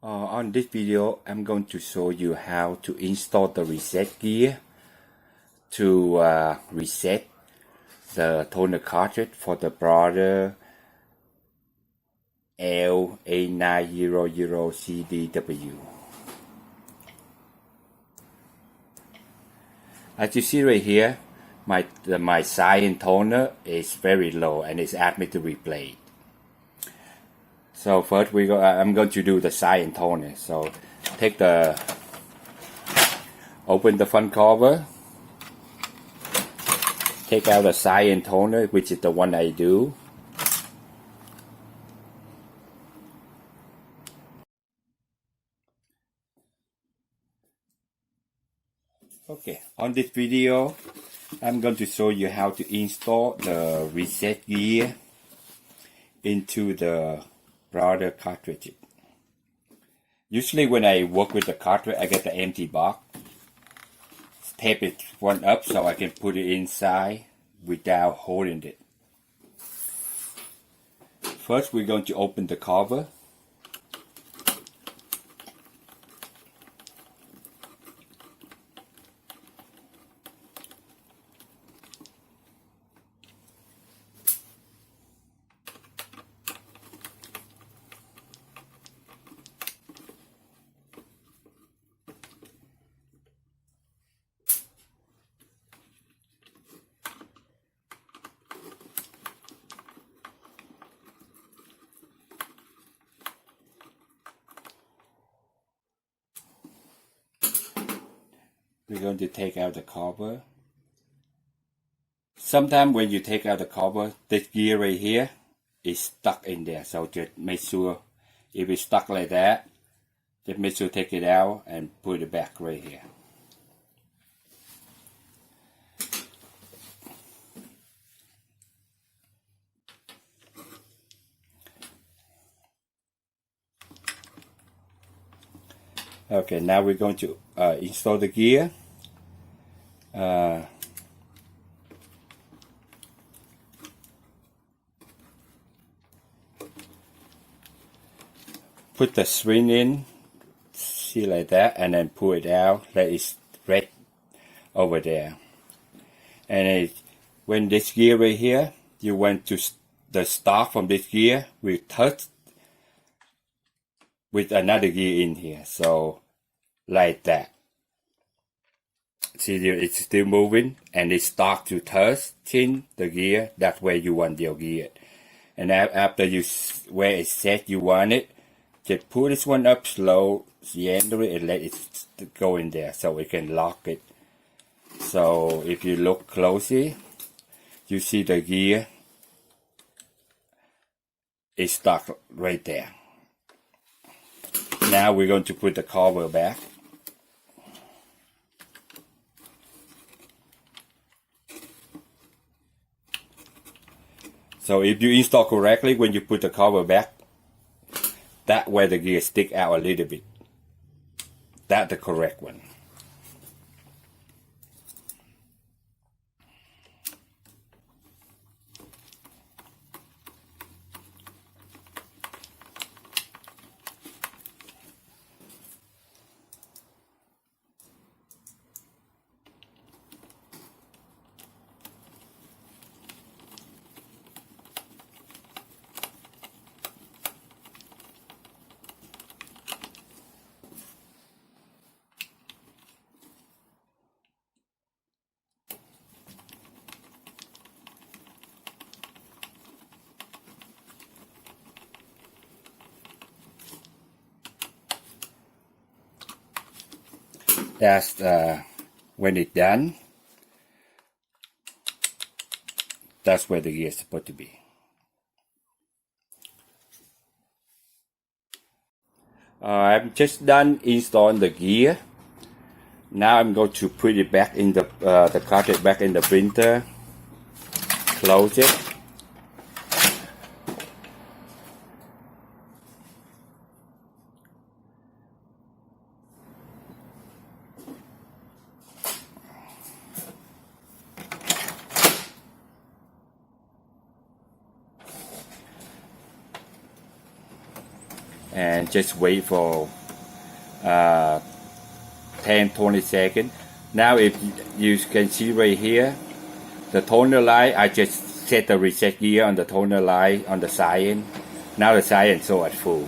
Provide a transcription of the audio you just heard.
On this video, I'm going to show you how to install the reset gear to reset the toner cartridge for the Brother MFC-L8900CDW. As you see right here, my cyan toner is very low and it's asked me to replay it. So first I'm going to do the cyan toner. So open the front cover, take out the cyan toner, which is the one I do. Okay, on this video, I'm going to show you how to install the reset gear into the Brother cartridge. Usually when I work with the cartridge, I get the empty box. Tape it one up so I can put it inside without holding it. First, we're going to open the cover. We're going to take out the cover. Sometimes when you take out the cover, this gear right here is stuck in there. So just make sure if it's stuck like that, just make sure take it out and put it back right here. Okay, now we're going to install the gear. Put the spring in, see like that, and then pull it out, let it rest over there. And when this gear right here, you want to the start from this gear will touch with another gear in here, so like that. See, it's still moving and it starts to touch the gear. That's where you want your gear. And after where it's set you want it, just pull this one up slow, gently, and let it go in there so we can lock it. So if you look closely, you see the gear is stuck right there. Now we're going to put the cover back. So if you install correctly, when you put the cover back, that way the gear stick out a little bit. That's the correct one. That's when it's done, that's where the gear is supposed to be. I'm just done installing the gear. Now I'm going to put it back in the cartridge back in the printer. Close it. and just wait for 10-20 seconds. Now if you can see right here, the toner light, I just set the reset gear on the toner light on the cyan. Now the cyan so at full.